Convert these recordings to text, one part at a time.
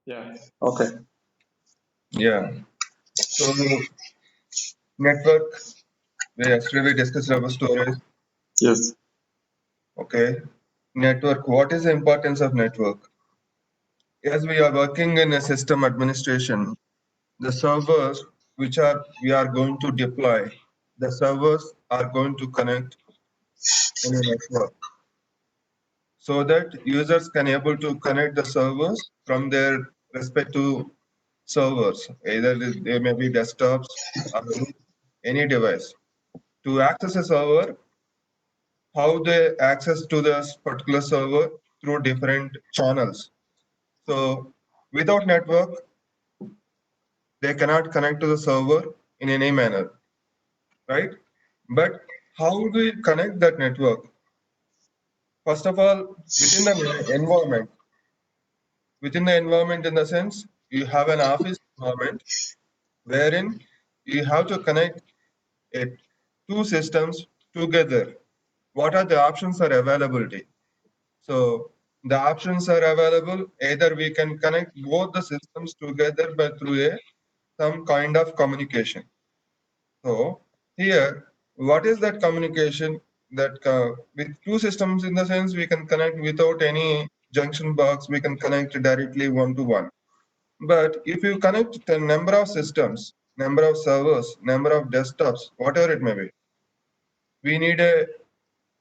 Yeah. Okay. Yeah. So network. Yesterday we discussed about storage. Yes. Okay. Network. What is the importance of network? As we are working in a system administration, the servers which are we are going to deploy, the servers are going to connect in a network so that users can able to connect the servers from their respective servers, either they may be desktops or any device. To access a server, how they access to this particular server through different channels. So without network, they cannot connect to the server in any manner, right? But how do we connect that network? First of all, within the environment in the sense you have an office environment wherein you have to connect it two systems together. What are the options are availability? So the options are available. Either we can connect both the systems together by through some kind of communication. So here, what is that communication that with two systems in the sense we can connect without any junction box, we can connect directly one to one. But if you connect the number of systems, number of servers, number of desktops, whatever it may be, we need a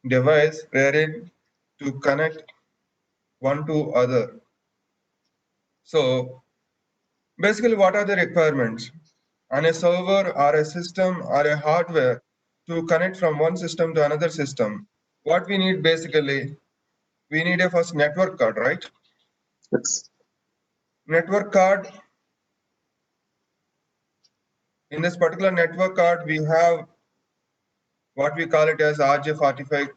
device wherein to connect one to other. So basically, what are the requirements? On a server or a system or a hardware to connect from one system to another system, what we need basically, we need a first network card, right? Yes. Network card, in this particular network card, we have what we call it as RJ45.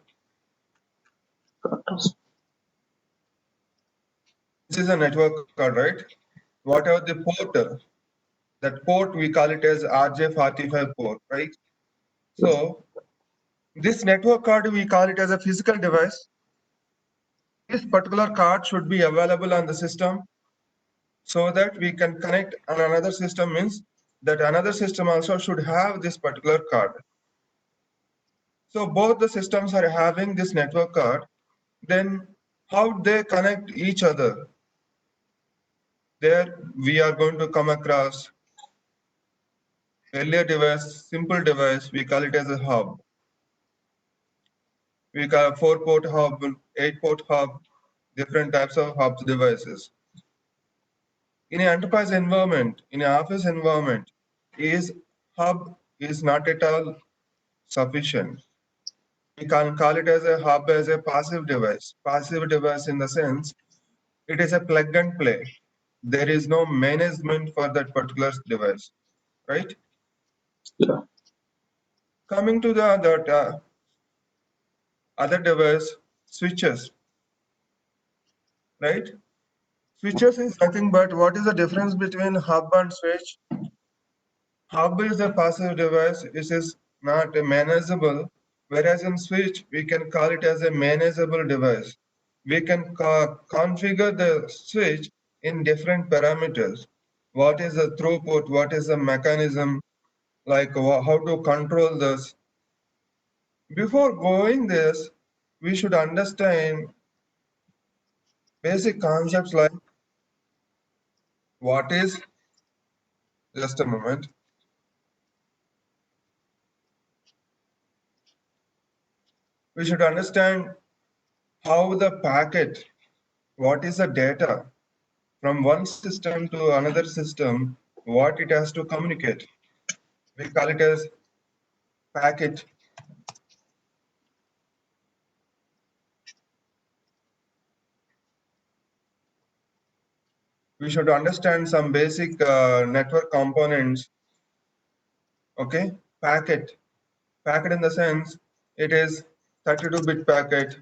This is a network card, right? Whatever the port, that port we call it as RJ45 port, right? So this network card, we call it as a physical device. This particular card should be available on the system so that we can connect on another system, means that another system also should have this particular card. So both the systems are having this network card, then how they connect each other? There we are going to come across earlier device, simple device, we call it as a hub. We call a 4-port hub, 8-port hub, different types of hubs devices. In an enterprise environment, in an office environment, is hub is not at all sufficient. We can call it as a hub as a passive device. Passive device in the sense it is a plug and play. There is no management for that particular device, right? Yeah. Coming to the other device, switches, right? Switches is nothing but what is the difference between hub and switch? Hub is a passive device, it is not a manageable, whereas in switch, we can call it as a manageable device. We can configure the switch in different parameters. What is the throughput? What is the mechanism? Like how to control this. Before going this, we should understand basic concepts like what is, just a moment. We should understand how the packet, what is the data from one system to another system, what it has to communicate. We call it as packet. We should understand some basic network components. Okay, packet. Packet in the sense it is 32-bit packet,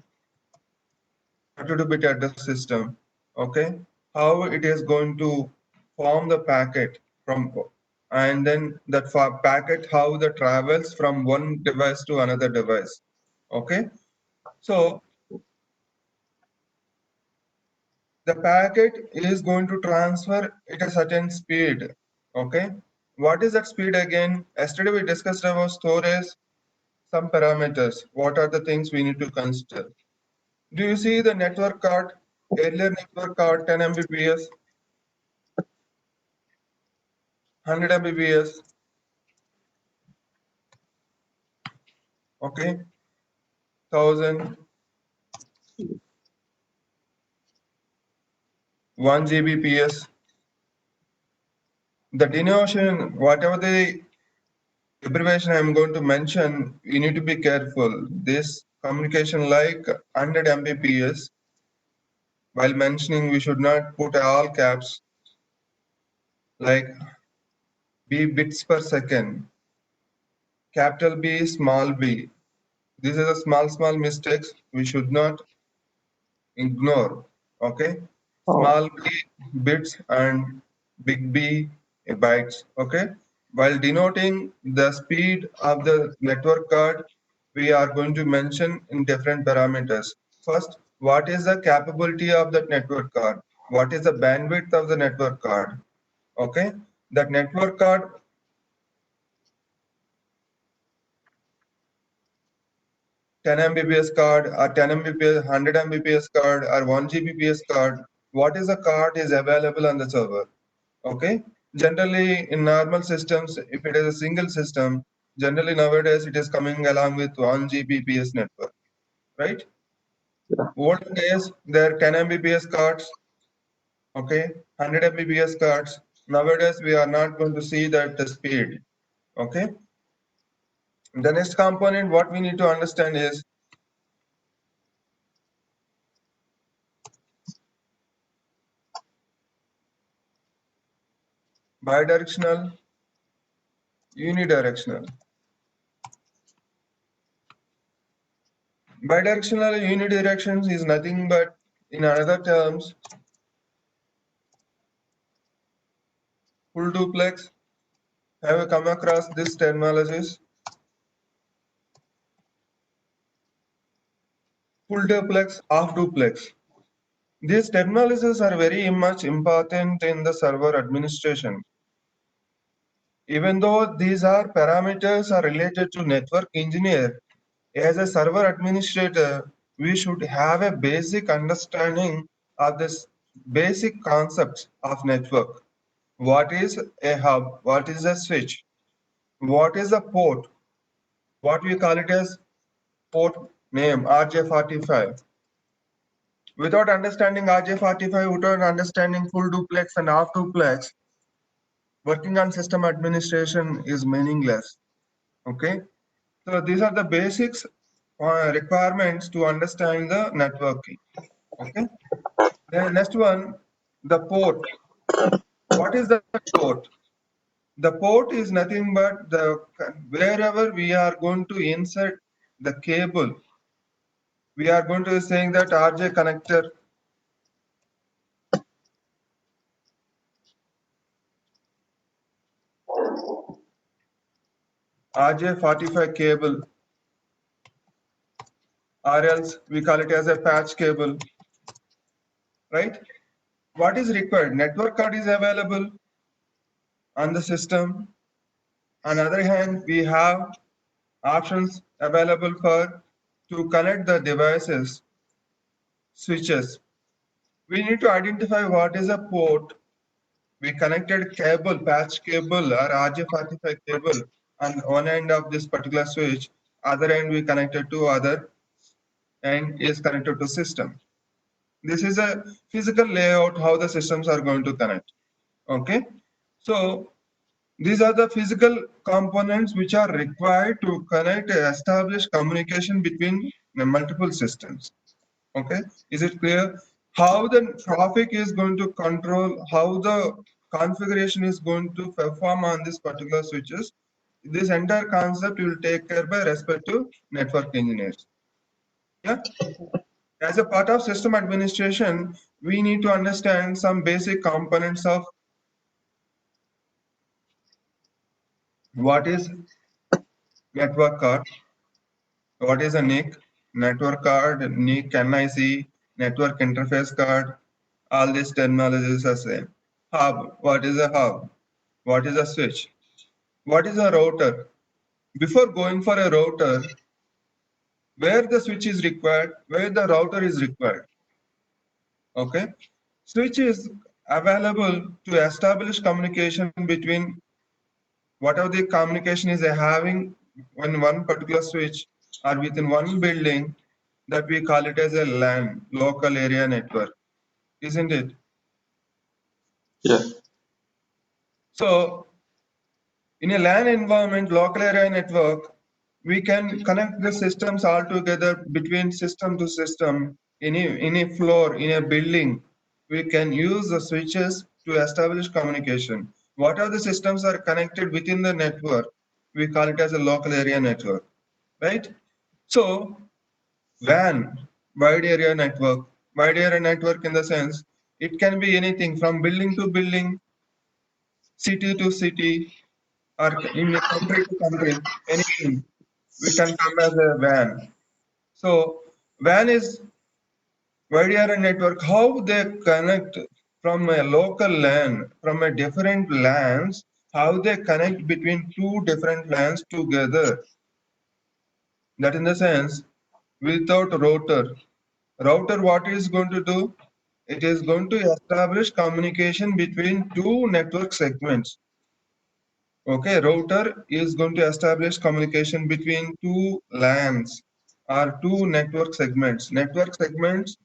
32-bit address system. Okay, how it is going to form the packet from, and then that packet how that travels from one device to another device. Okay, so the packet is going to transfer at a certain speed. Okay, what is that speed again? Yesterday we discussed about storage, some parameters. What are the things we need to consider? Do you see the network card? Earlier network card 10 Mbps, 100 Mbps. Okay, 1000, 1 Gbps. The denotation, whatever the abbreviation I'm going to mention, you need to be careful. This communication like 100 Mbps, while mentioning, we should not put all caps like B bits per second, capital B, small b. These are the small mistakes we should not ignore. Okay, Oh, small b bits and big B bytes. Okay, while denoting the speed of the network card, we are going to mention in different parameters. First, what is the capability of that network card? What is the bandwidth of the network card? Okay, that network card 10 Mbps card or 10 Mbps, 100 Mbps card or 1 Gbps card, what is the card is available on the server? Okay, generally in normal systems, if it is a single system, generally nowadays it is coming along with 1 Gbps network, right? yeah. Olden days there are 10 Mbps cards, okay, 100 Mbps cards. Nowadays we are not going to see that speed. Okay, the next component what we need to understand is bidirectional, unidirectional. Bidirectional unidirections is nothing but, in other terms, full duplex. Have you come across this terminologies? Full duplex, half duplex. These terminologies are very much important in the server administration. Even though these are parameters are related to network engineer, as a server administrator, we should have a basic understanding of this basic concepts of network. What is a hub? What is a switch? What is a port? What we call it as port name RJ45. Without understanding RJ45, without understanding full duplex and half duplex, working on system administration is meaningless. Okay, so these are the basics requirements to understand the networking. Okay, then next one, the port. What is the port? The port is nothing but the wherever we are going to insert the cable, we are going to saying that RJ connector, RJ45 cable, or else we call it as a patch cable, right? What is required? Network card is available on the system. On the other hand, we have options available for to connect the devices, switches. We need to identify what is a port. We connected cable, patch cable or RJ45 cable on one end of this particular switch, other end we connected to other and is connected to system. This is a physical layout how the systems are going to connect. Okay, so these are the physical components which are required to connect and establish communication between the multiple systems. Okay, is it clear? How the traffic is going to control, how the configuration is going to perform on this particular switches. This entire concept will take care by respect to network engineers. Yeah. As a part of system administration, we need to understand some basic components of what is network card, what is a NIC, network card, NIC, NIC, network interface card, all these terminologies are same. Hub, what is a hub? What is a switch? What is a router? Before going for a router, where the switch is required, where the router is required. Okay, switch is available to establish communication between whatever the communication is having on one particular switch or within one building, that we call it as a LAN, local area network, isn't it? Yeah. So in a LAN environment, local area network, we can connect the systems all together between system to system in a floor, in a building. We can use the switches to establish communication. Whatever the systems are connected within the network, we call it as a local area network, right? So WAN, wide area network in the sense, it can be anything from building to building, city to city, or in a country to country, anything. We can come as a WAN. So WAN is wide area network. How they connect from a local LAN, from a different LANs, how they connect between two different LANs together. That in the sense, without router. Router, what is going to do? It is going to establish communication between two network segments. Okay, router is going to establish communication between two LANs or two network segments. Network segments,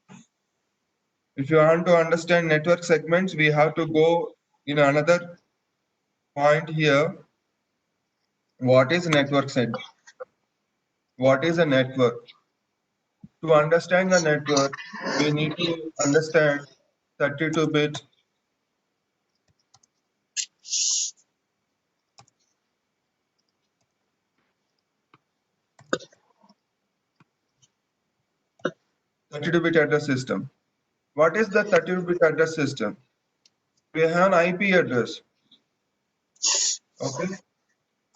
if you want to understand network segments, we have to go in another point here. What is network segment? What is a network? To understand a network, we need to understand 32-bit. Address system. What is the 32-bit address system? We have an IP address. Okay,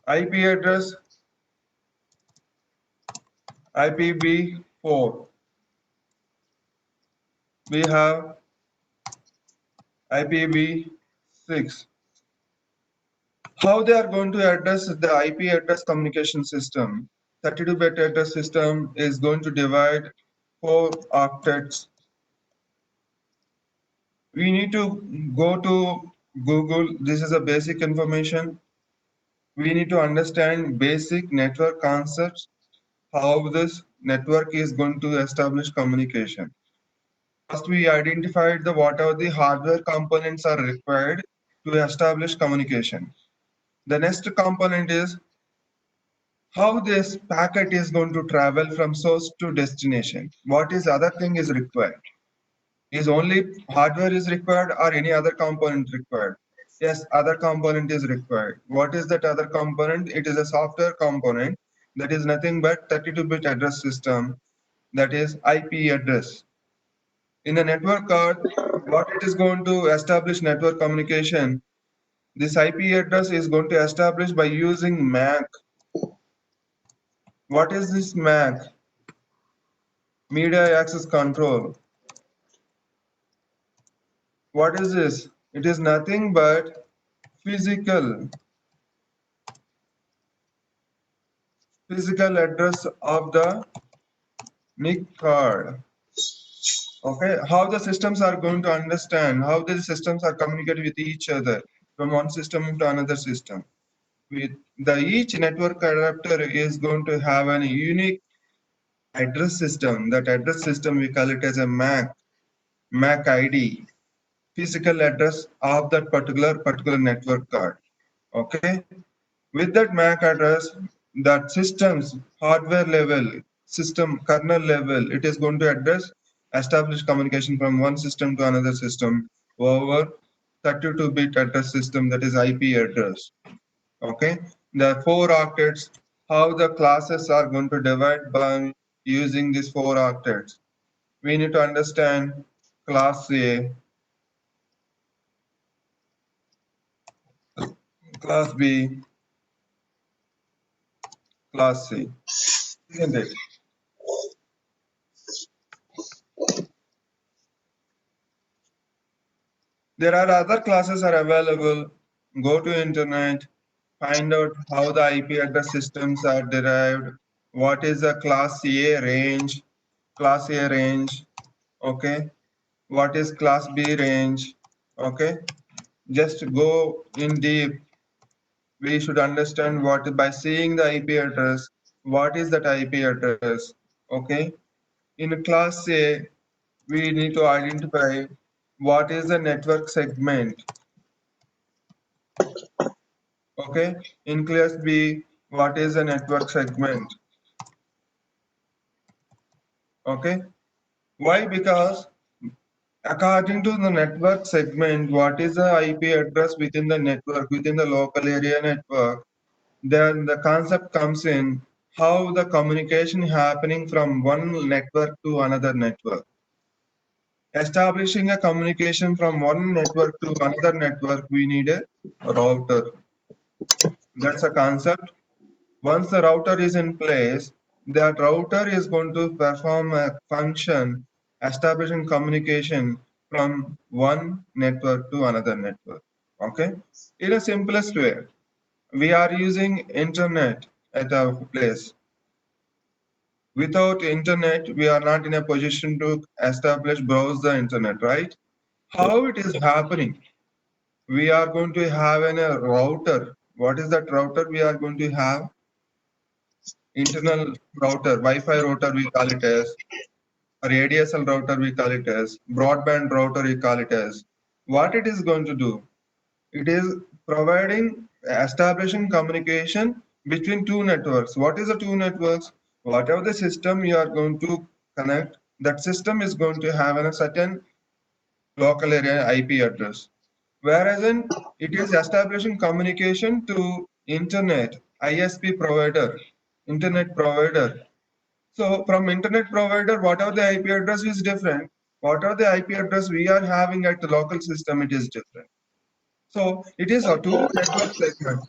IP address IPv4. We have IPv6. How they are going to address the IP address communication system? 32-bit address system is going to divide 4 octets. We need to go to Google. This is a basic information. We need to understand basic network concepts, how this network is going to establish communication. First, we identified the what are the hardware components are required to establish communication. The next component is how this packet is going to travel from source to destination. What is other thing is required? Is only hardware is required or any other component required? Yes, other component is required. What is that other component? It is a software component that is nothing but 32-bit address system, that is IP address. In a network card, what it is going to establish network communication, this IP address is going to establish by using MAC. What is this MAC? Media access control. What is this? It is nothing but physical address of the NIC card. Okay, how the systems are going to understand, how the systems are communicating with each other from one system to another system. With the each network adapter is going to have a unique address system. That address system we call it as a MAC ID, physical address of that particular network card. Okay, with that MAC address, that systems hardware level, system kernel level, it is going to address establish communication from one system to another system over 32-bit address system, that is IP address. Okay, the 4 octets, how the classes are going to divide by using these 4 octets. We need to understand class A, class B, class C, isn't it? There are other classes are available. Go to internet, find out how the IP address systems are derived. What is the class A range? Class A range. Okay. What is class B range? Okay. Just go in deep. We should understand what by seeing the IP address. What is that IP address? Okay. In class A, we need to identify what is the network segment. Okay, in class B, what is a network segment? Okay, why? Because according to the network segment, what is the IP address within the network, within the local area network, then the concept comes in how the communication happening from one network to another network. Establishing a communication from one network to another network, we need a router. That's a concept. Once the router is in place, that router is going to perform a function establishing communication from one network to another network. Okay? In the simplest way, we are using internet at our place. Without internet, we are not in a position to browse the internet, right? How it is happening? We are going to have a router. What is that router we are going to have? Internal router, Wi-Fi router we call it as, or ADSL router we call it as, broadband router we call it as. What it is going to do? It is providing, establishing communication between two networks. What is the two networks? Whatever the system you are going to connect, that system is going to have a certain local area IP address. Whereas in it is establishing communication to internet, ISP provider, internet provider. So from internet provider, whatever the IP address is different, whatever the IP address we are having at the local system, it is different. So it is a two network segment.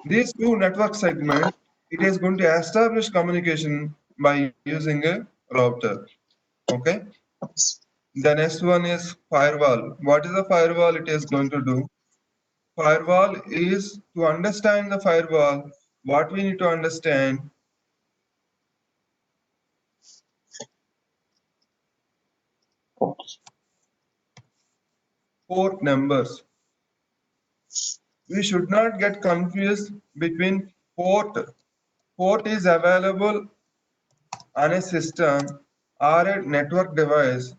These two network segments, it is going to establish communication by using a router. Okay. The next one is firewall. What is the firewall it is going to do? Firewall is to understand the firewall. What we need to understand port numbers. We should not get confused between port. Port is available on a system or a network device.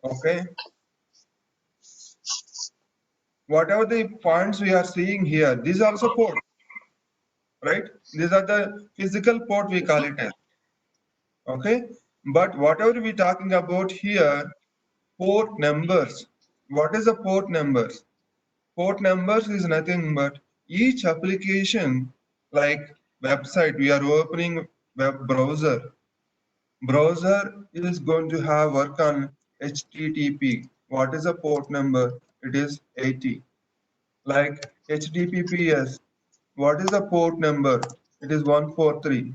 Okay. Whatever the points we are seeing here, these are also port, right? These are the physical port we call it as. Okay. But whatever we talking about here, port numbers. What is the port numbers? Port numbers is nothing but each application, like website, we are opening web browser. Browser is going to have work on HTTP. What is the port number? It is 80. Like HTTPS, what is the port number? It is 143.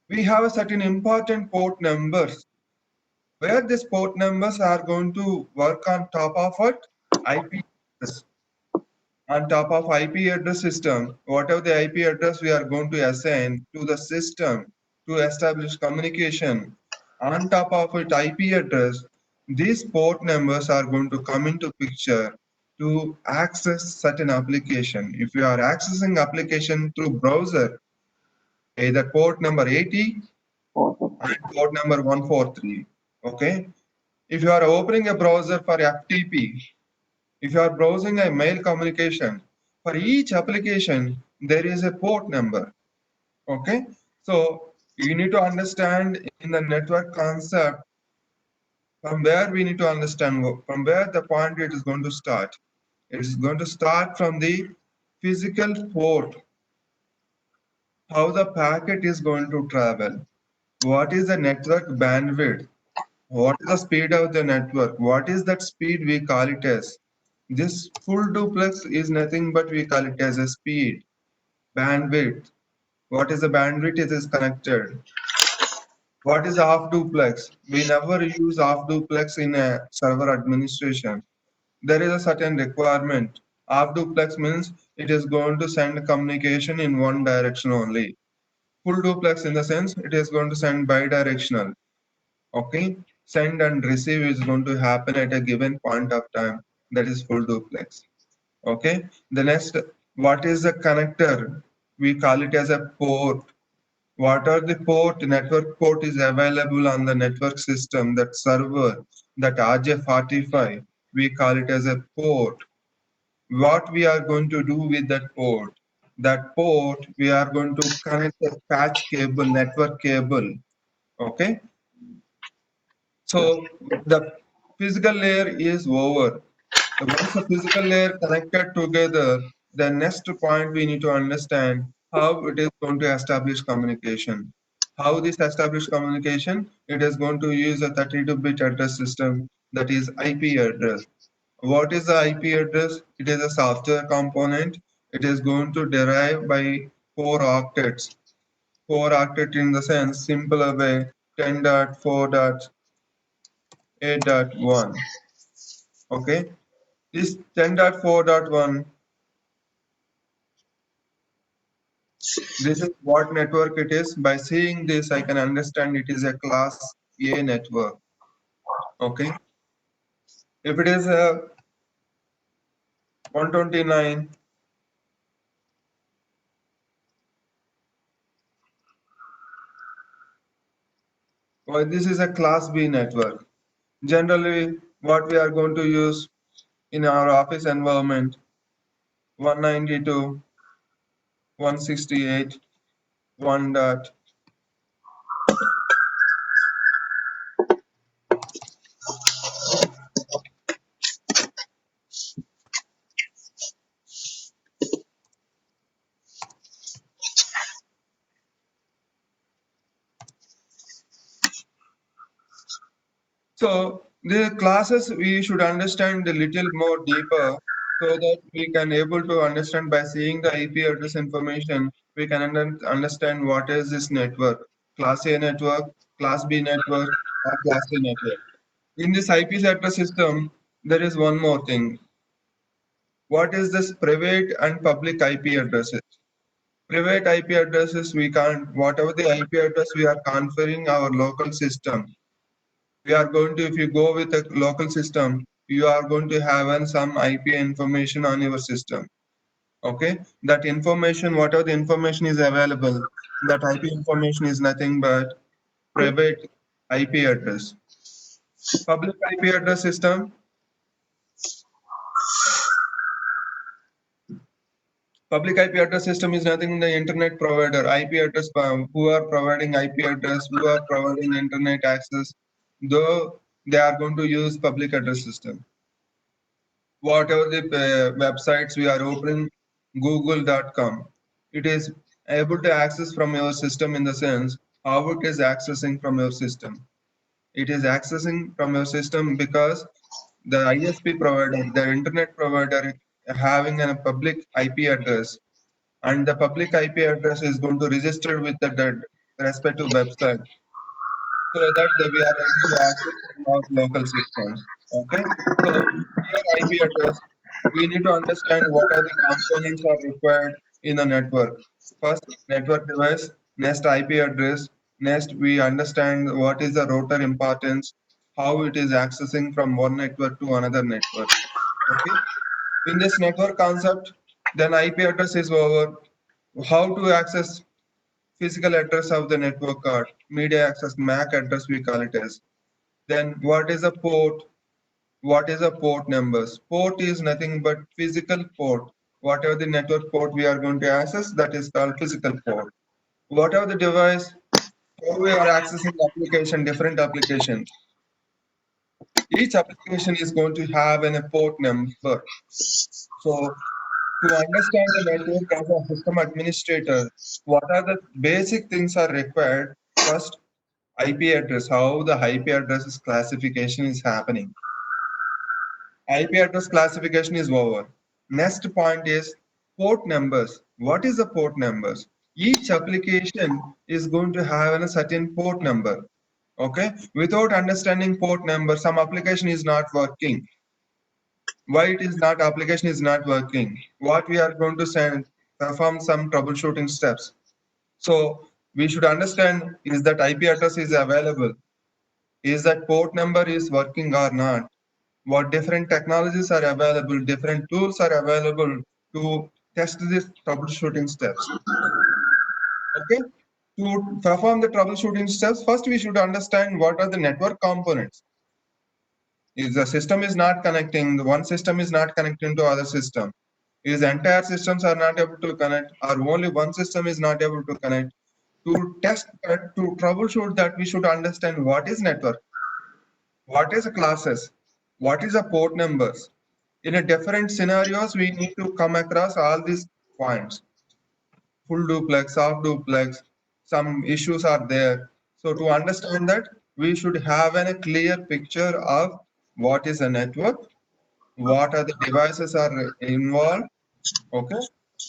We have a certain important port numbers where these port numbers are going to work on top of what? IP address. On top of IP address system, whatever the IP address we are going to assign to the system to establish communication, on top of it IP address, these port numbers are going to come into picture to access certain application. If you are accessing application through browser, either port number 80 and port number 143. Okay. If you are opening a browser for FTP, if you are browsing a mail communication, for each application, there is a port number. Okay. So you need to understand in the network concept from where we need to understand from where the point it is going to start. It is going to start from the physical port, how the packet is going to travel, what is the network bandwidth, what is the speed of the network, what is that speed we call it as. This full duplex is nothing but we call it as a speed, bandwidth. What is the bandwidth it is connected? What is half duplex? We never use half duplex in a server administration. there is a certain requirement. Half duplex means it is going to send communication in one direction only. Full duplex in the sense it is going to send bidirectional. Okay, send and receive is going to happen at a given point of time. That is full duplex. Okay, the next, what is the connector? We call it as a port. What are the port? Network port is available on the network system, that server, that RJ45. We call it as a port. What we are going to do with that port? That port, we are going to connect a patch cable, network cable. Okay. So the physical layer is over. Once the physical layer connected together, the next point we need to understand how it is going to establish communication. How this establish communication? It is going to use a 32-bit address system, that is IP address. What is the IP address? It is a software component. It is going to derive by 4 octets. 4 octet in the sense, simpler way, 10.4.8.1. Okay. This 10.4.1, this is what network it is. By seeing this, I can understand it is a class A network. Okay. If it is a 129, well, this is a class B network. Generally, what we are going to use in our office environment, 192, 168, 1 dot. So the classes we should understand a little more deeper so that we can able to understand by seeing the IP address information, we can understand what is this network, class A network, class B network, or class C network. In this IP address system, there is one more thing. What is this private and public IP addresses? Private IP addresses, we can't, whatever the IP address we are conferring our local system, we are going to, if you go with a local system, you are going to have some IP information on your system. Okay, that information, whatever the information is available, that IP information is nothing but private IP address. Public IP address system, public IP address system is nothing the internet provider, IP address, who are providing IP address, who are providing internet access, though they are going to use public address system. Whatever the websites we are opening, google.com, it is able to access from your system in the sense how it is accessing from your system. It is accessing from your system because the ISP provider, the internet provider, having a public IP address, and the public IP address is going to register with the respective website so that we are able to access our local systems. Okay, so here IP address, we need to understand what are the components are required in a network. First, network device, next IP address, next we understand what is the router importance, how it is accessing from one network to another network. Okay, in this network concept, then IP address is over. How to access physical address of the network card, media access MAC address we call it as. Then what is a port? What is a port numbers? Port is nothing but physical port. Whatever the network port we are going to access, that is called physical port. Whatever the device, how we are accessing the application, different applications. Each application is going to have a port number. So to understand the network as a system administrator, what are the basic things are required? First, IP address, how the IP addresses classification is happening. IP address classification is over. Next point is port numbers. What is the port numbers? Each application is going to have a certain port number. Okay, without understanding port number, some application is not working. why it is not application is not working, what we are going to send, perform some troubleshooting steps. So we should understand, is that IP address is available, is that port number is working or not, what different technologies are available, different tools are available to test these troubleshooting steps. Okay, to perform the troubleshooting steps, first we should understand what are the network components. If the system is not connecting, the one system is not connecting to other system, if the entire systems are not able to connect, or only one system is not able to connect, to test that, to troubleshoot that, we should understand what is network, what is classes, what is the port numbers. In a different scenarios, we need to come across all these points. Full duplex, half duplex, some issues are there. So to understand that, we should have a clear picture of what is a network, what are the devices are involved, okay,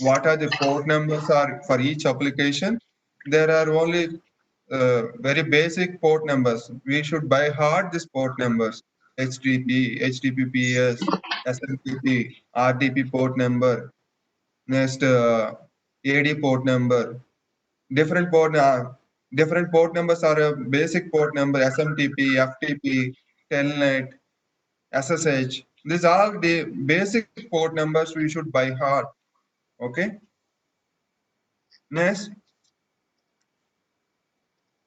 what are the port numbers are for each application. There are only very basic port numbers. We should by heart these port numbers: HTTP, HTTPS, SMTP, RDP port number, next AD port number. Different port numbers are a basic port number: SMTP, FTP, Telnet, SSH. These are the basic port numbers we should by heart. Okay. Next,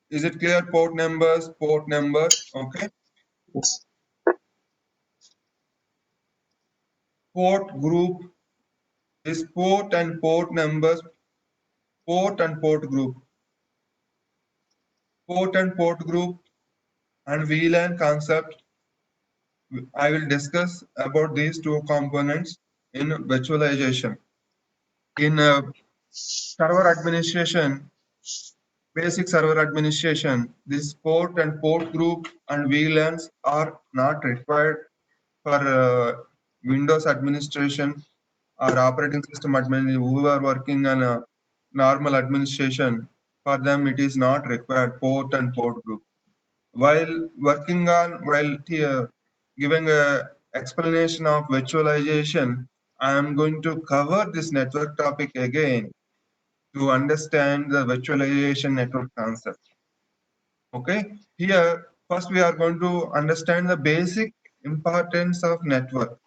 is it clear? Port numbers, port number. Okay. Yes. Port group is port and port numbers, port and port group. Port and port group and VLAN concept. I will discuss about these two components in virtualization. In server administration, basic server administration, this port and port group and VLANs are not required for Windows administration or operating system admin who are working on a normal administration. For them, it is not required port and port group. While giving a explanation of virtualization, I am going to cover this network topic again to understand the virtualization network concept. Okay, here first we are going to understand the basic importance of network.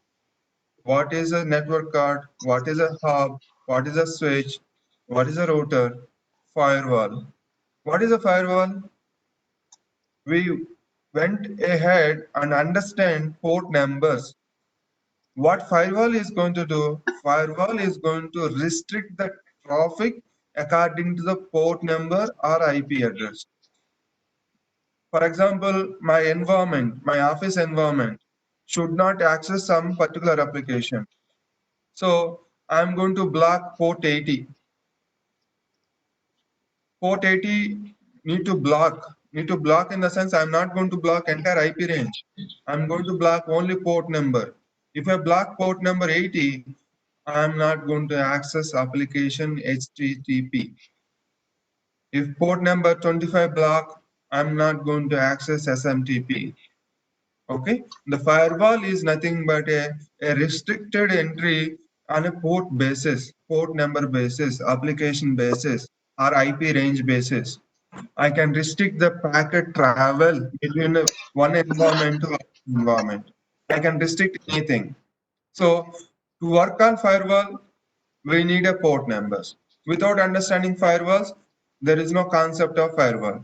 What is a network card? What is a hub? What is a switch? What is a router? Firewall. What is a firewall? We went ahead and understand port numbers. What firewall is going to do? Firewall is going to restrict the traffic according to the port number or IP address. For example, my environment, my office environment should not access some particular application. So I'm going to block port 80. Port 80 need to block in the sense I'm not going to block entire IP range. I'm going to block only port number. If I block port number 80, I'm not going to access application HTTP. If port number 25 block, I'm not going to access SMTP. Okay, the firewall is nothing but a restricted entry on a port basis, port number basis, application basis, or IP range basis. I can restrict the packet travel between one environment to another environment. I can restrict anything. So to work on firewall, we need a port numbers. Without understanding firewalls, there is no concept of firewall.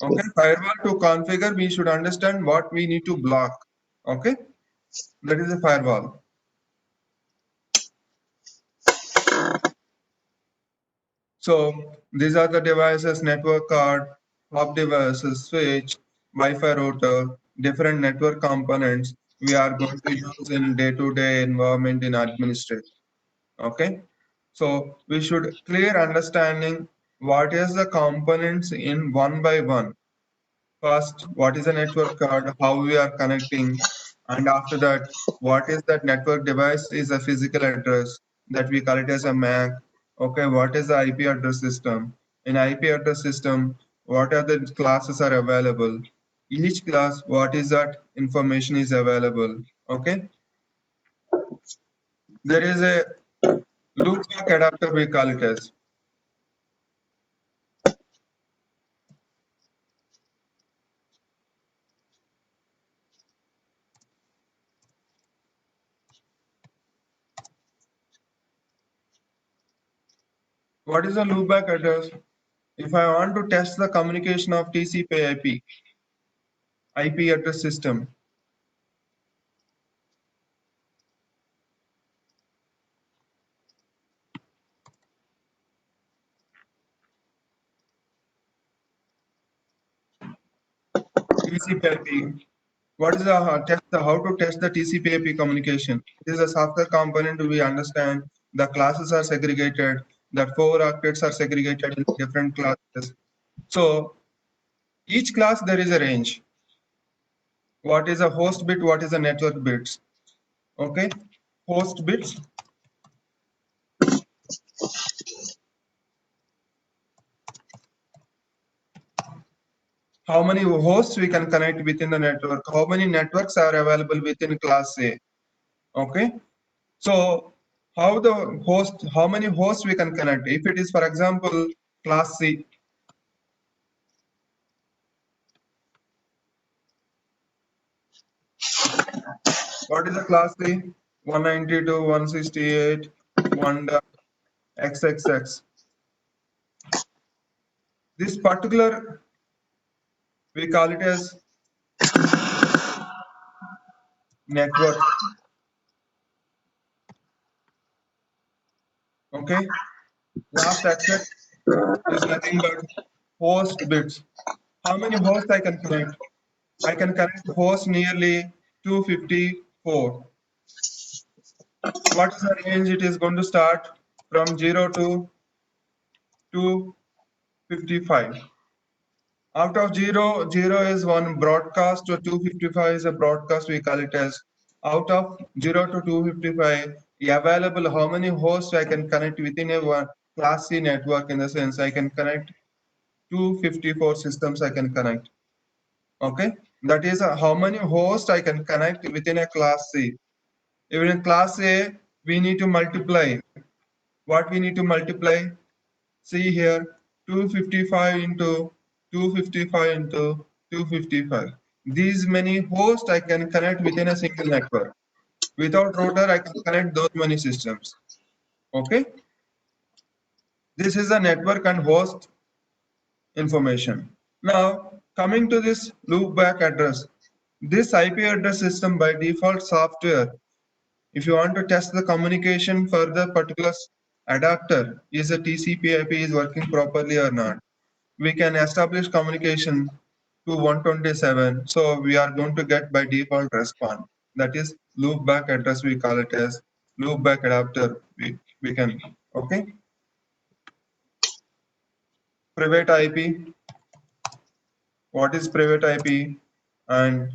Okay, firewall to configure, we should understand what we need to block. Okay, that is a firewall. So these are the devices: network card, hub devices, switch, Wi-Fi router, different network components we are going to use in day-to-day environment in administration. Okay, so we should clear understanding what is the components in one by one. First, what is a network card, how we are connecting, and after that, what is that network device is a physical address that we call it as a MAC. Okay, what is the IP address system? In IP address system, what are the classes are available? Each class, what is that information is available? Okay, there is a loopback adapter, we call it as. What is a loopback address? If I want to test the communication of TCP/IP IP address system, TCP/IP. What is the how to test the TCP/IP communication? This is a software component. We understand the classes are segregated. The 4 octets are segregated in different classes. So each class there is a range. What is a host bit? What is a network bits? Okay, host bits. How many hosts we can connect within the network? How many networks are available within class A? Okay, so how many hosts we can connect? If it is, for example, class C, what is the class C? 192, 168, 1.xxx. This particular, we call it as network. Okay, last access is nothing but host bits. How many hosts I can connect? I can connect host nearly 254. What is the range? It is going to start from 0 to 255. Out of 0, 0 is one broadcast, so 255 is a broadcast, we call it as. Out of 0 to 255, available how many hosts I can connect within a class C network, in the sense I can connect 254 systems I can connect. Okay, that is how many hosts I can connect within a class C. Even in class A, we need to multiply. What we need to multiply? See here, 255 into 255 into 255. These many hosts I can connect within a single network. Without router, I can connect those many systems. Okay, this is a network and host information. Now, coming to this loopback address, this IP address system by default software, if you want to test the communication for the particular adapter, is the TCP/IP is working properly or not, we can establish communication to 127. So we are going to get by default response. That is loopback address, we call it as loopback adapter. We can, okay. Private IP. What is private IP and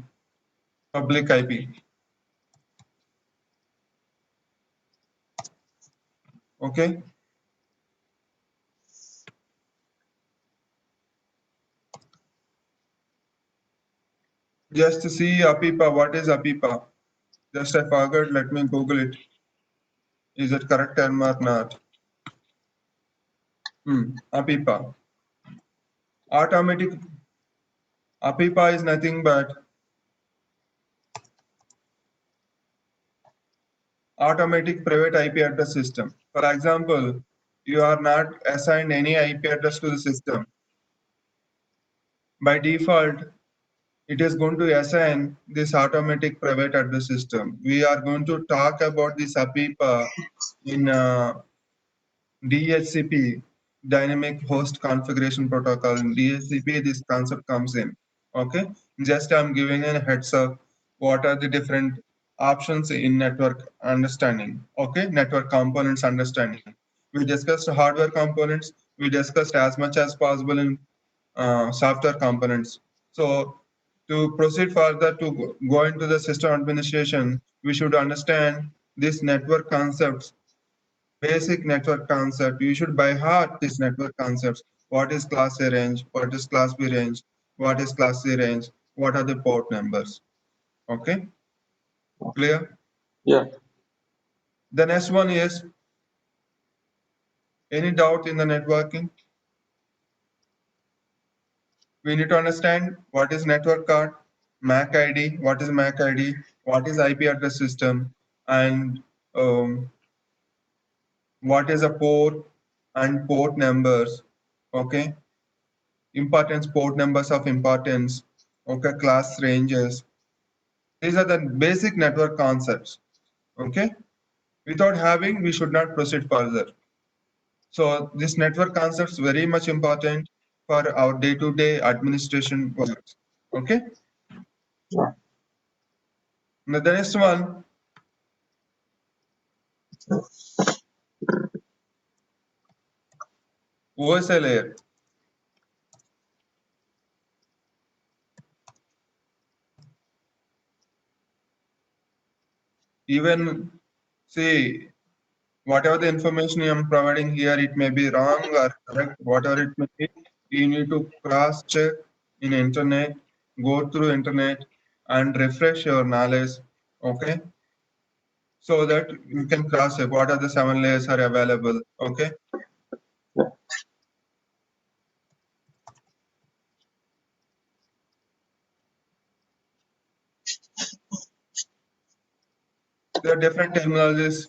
public IP? Okay. Just to see APIPA. What is APIPA? Just I forgot. Let me Google it. Is it correct term or not? APIPA. Automatic. APIPA is nothing but automatic private IP address system. For example, you are not assigned any IP address to the system. By default, it is going to assign this automatic private address system. We are going to talk about this APIPA in DHCP, Dynamic Host Configuration Protocol. In DHCP, this concept comes in. Okay, just I'm giving a heads up. What are the different options in network understanding? Okay, network components understanding. We discussed hardware components. We discussed as much as possible in software components. So to proceed further to go into the system administration, we should understand these network concepts, basic network concept. You should by heart these network concepts. What is class A range? What is class B range? What is class C range? What are the port numbers? Okay, clear? Yeah. The next one is, any doubt in the networking? We need to understand what is network card, MAC ID, what is MAC ID, what is IP address system, and what is a port and port numbers. Okay, importance, port numbers of importance. Okay, class ranges. These are the basic network concepts. Okay, without having, we should not proceed further. So this network concept is very much important for our day-to-day administration work. Okay. Yeah. Now the next one, OSI layer. Even see, whatever the information I am providing here, it may be wrong or correct, whatever it may be, you need to cross check in internet, go through internet and refresh your knowledge. Okay. So that you can cross check what are the 7 layers are available. Okay. Yeah. There are different terminologies.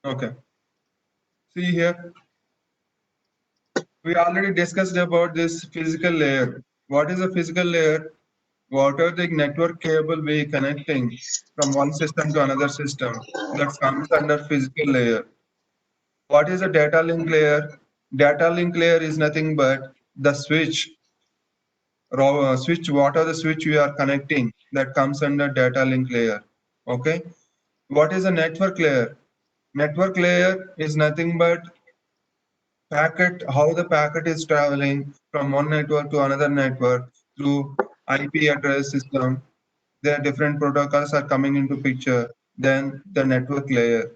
Okay. See here, we already discussed about this physical layer. What is a physical layer? What are the network cable we connecting from one system to another system? That comes under physical layer. What is a data link layer? Data link layer is nothing but the switch. Switch. What are the switch we are connecting? That comes under data link layer. Okay. What is a network layer? Network layer is nothing but packet, how the packet is traveling from one network to another network through IP address system. There are different protocols are coming into picture. Then the network layer.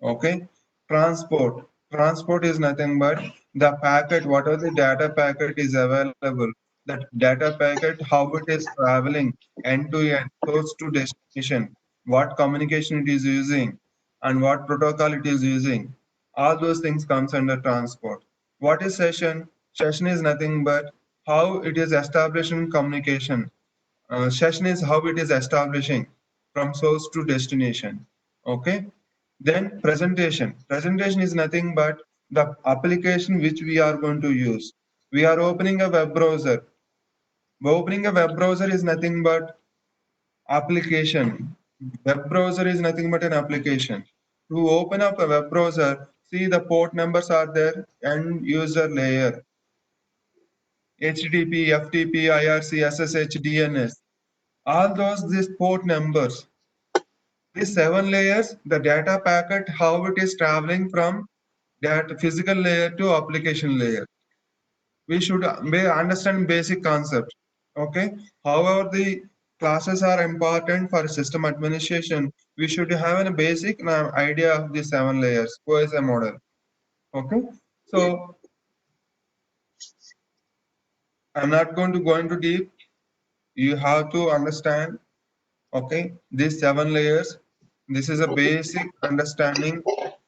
Okay. Transport. Transport is nothing but the packet, whatever the data packet is available. That data packet, how it is traveling end to end, source to destination, what communication it is using, and what protocol it is using. All those things comes under transport. What is session? Session is nothing but how it is establishing communication. Session is how it is establishing from source to destination. Okay. Then presentation. Presentation is nothing but the application which we are going to use. We are opening a web browser. Opening a web browser is nothing but application. Web browser is nothing but an application. To open up a web browser, see the port numbers are there and user layer. HTTP, FTP, IRC, SSH, DNS. All these port numbers. These 7 layers, the data packet, how it is traveling from that physical layer to application layer. We should understand basic concept. Okay. However, the classes are important for system administration. We should have a basic idea of the 7 layers OSI model. Okay. So I'm not going to go into deep. You have to understand. Okay, these 7 layers. This is a basic understanding.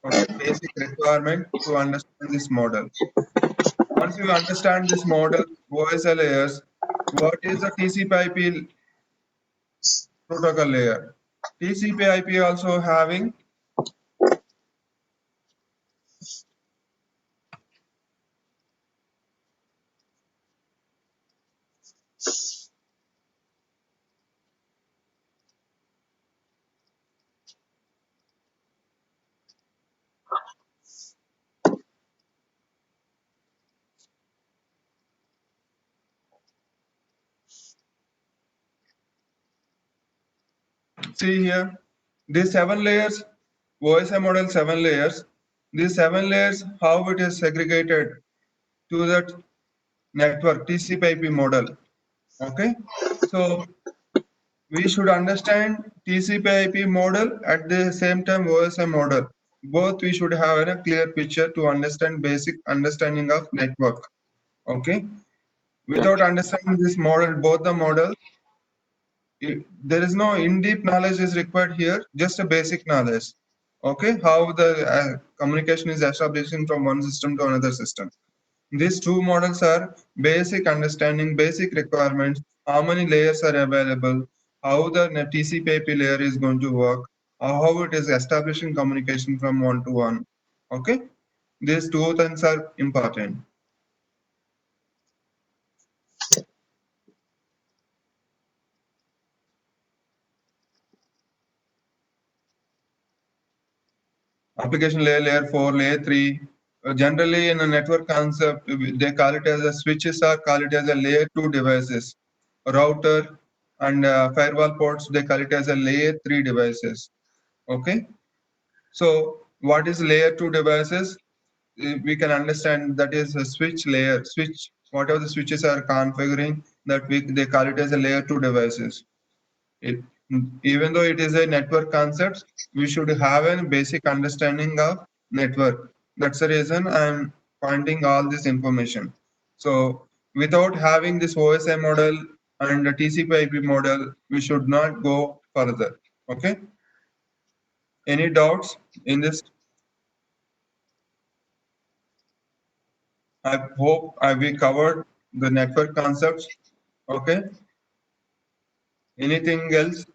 Okay, basic requirement to understand this model. Once you understand this model, OSI layers, what is the TCP/IP protocol layer? TCP/IP also having. See here, these 7 layers, OSI model 7 layers. These 7 layers, how it is segregated to that network TCP/IP model. Okay, so we should understand TCP/IP model at the same time OSI model. Both we should have a clear picture to understand basic understanding of network. Okay. Without understanding this model, both the model, there is no in-deep knowledge is required here, just a basic knowledge. Okay, how the communication is establishing from one system to another system. These two models are basic understanding, basic requirements, how many layers are available, how the TCP/IP layer is going to work, how it is establishing communication from one to one. Okay, these two things are important. Application layer, layer 4, layer 3. Generally, in a network concept, they call it as a switches or call it as a layer 2 devices. Router and firewall ports, they call it as a layer 3 devices. Okay. So, what is layer 2 devices? We can understand that is a switch layer, switch, whatever the switches are configuring, that they call it as a layer 2 devices. It, even though it is a network concept, we should have a basic understanding of network. That's the reason I'm pointing all this information. So without having this OSI model and the TCP/IP model, we should not go further. Okay. Any doubts in this? I hope we covered the network concepts. Okay. Anything else?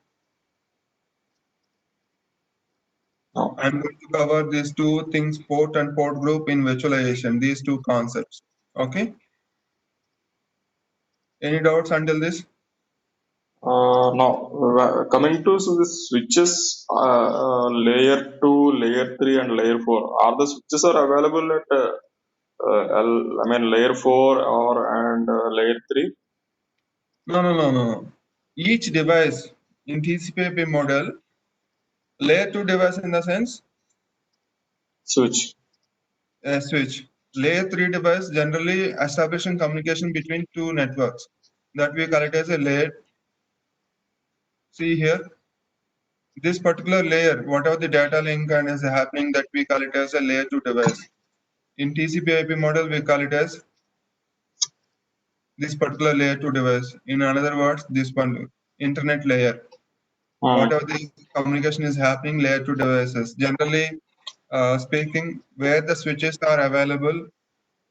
No. I'm going to cover these two things, port and port group in virtualization, these two concepts. Okay. Any doubts until this? No. Coming to the switches, layer 2, layer 3, and layer 4. Are the switches are available at layer 4 or and layer 3? No. Each device in TCP/IP model, layer 2 device in the sense Switch. a switch. Layer 3 device generally establishing communication between two networks. That we call it as a layer. See here, this particular layer, whatever the data link and is happening, that we call it as a layer 2 device. In TCP/IP model, we call it as this particular layer 2 device. In other words, this one, internet layer. Whatever the communication is happening, layer 2 devices. Generally speaking, where the switches are available,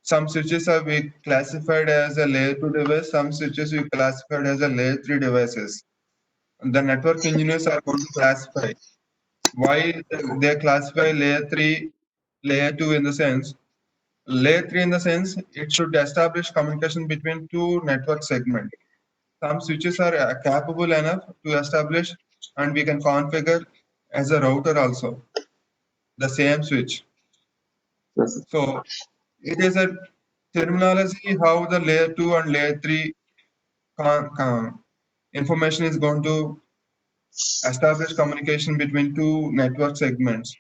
some switches are we classified as a layer 2 device, some switches we classified as a layer 3 devices. The network engineers are going to classify. Why they classify layer 3, layer 2 in the sense? Layer 3 in the sense, it should establish communication between two network segments. Some switches are capable enough to establish and we can configure as a router also, the same switch. Yes. So it is a terminology how the layer 2 and layer 3 information is going to establish communication between two network segments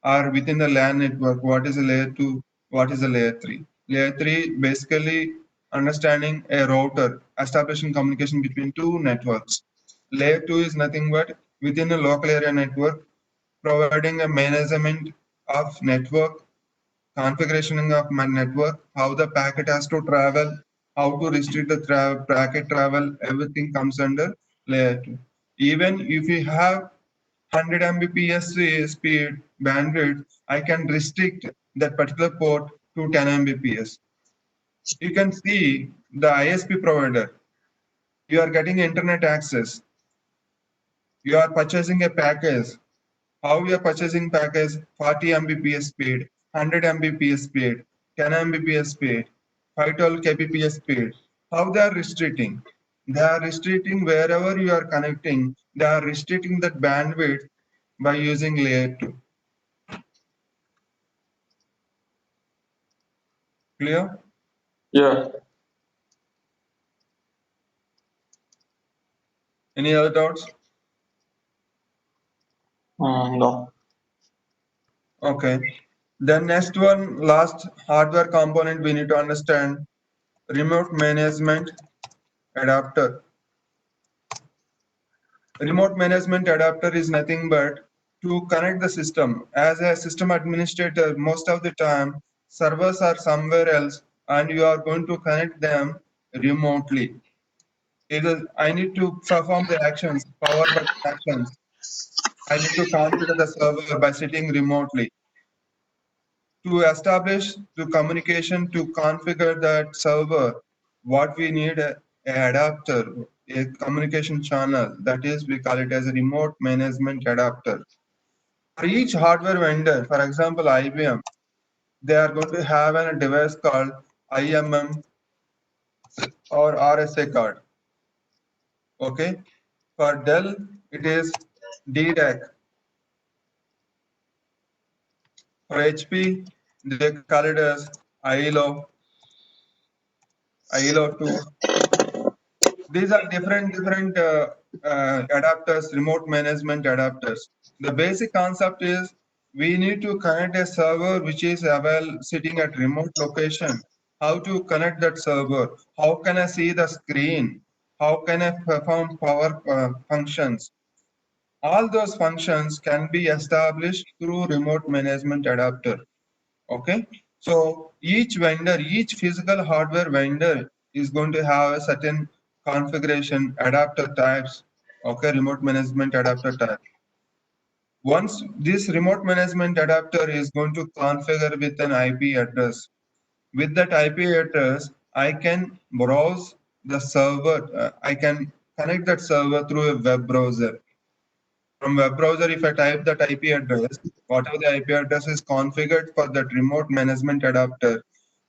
or within the LAN network. What is a layer 2? What is a layer 3? Layer 3 basically understanding a router, establishing communication between two networks. Layer 2 is nothing but within a local area network, providing a management of network, configuration of my network, how the packet has to travel, how to restrict the packet travel, everything comes under layer 2. Even if you have 100 Mbps speed bandwidth, I can restrict that particular port to 10 Mbps. You can see the ISP provider. You are getting internet access. You are purchasing a package. How you are purchasing package? 40 Mbps speed, 100 Mbps speed, 10 Mbps speed, 512 kbps speed. How they are restricting? They are restricting wherever you are connecting. They are restricting that bandwidth by using layer 2. Clear? Yeah. Any other doubts? No. Okay. Then next one, last hardware component we need to understand, remote management adapter. Remote management adapter is nothing but to connect the system. As a system administrator, most of the time, servers are somewhere else and you are going to connect them remotely. I need to perform the actions, power button actions. I need to configure the server by sitting remotely. To establish the communication to configure that server, what we need a adapter, a communication channel. That is, we call it as a remote management adapter. For each hardware vendor, for example, IBM, they are going to have a device called IMM or RSA card. Okay. For Dell, it is DDAC. For HP, they call it as ILO 2. These are different adapters, remote management adapters. The basic concept is we need to connect a server which is sitting at remote location. How to connect that server? How can I see the screen? How can I perform power functions? All those functions can be established through remote management adapter. Okay, so each vendor, each physical hardware vendor is going to have a certain configuration adapter types. Okay, remote management adapter type. Once this remote management adapter is going to configure with an IP address, with that IP address I can browse the server. I can connect that server through a web browser. From web browser, if I type that IP address, whatever the IP address is configured for that remote management adapter,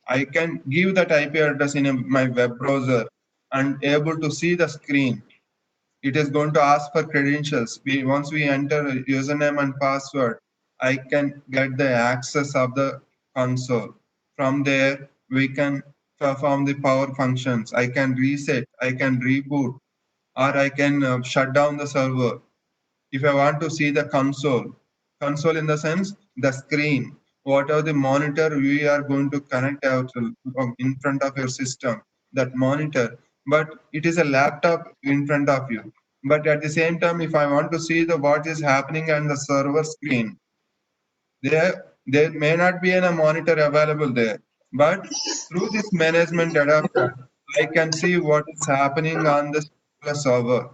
I can give that IP address in my web browser and able to see the screen. It is going to ask for credentials. Once we enter username and password, I can get the access of the console. From there, we can perform the power functions. I can reset, I can reboot, or I can shut down the server. If I want to see the console in the sense the screen, what are the monitor we are going to connect out in front of your system, that monitor, but it is a laptop in front of you. But at the same time, if I want to see the what is happening on the server screen, there may not be a monitor available there, but through this management adapter, I can see what is happening on the server.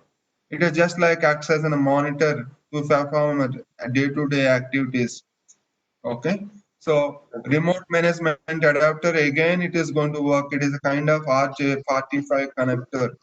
It is just like accessing a monitor to perform day-to-day activities. Okay, so remote management adapter again, it is going to work. It is a kind of RJ45 connector.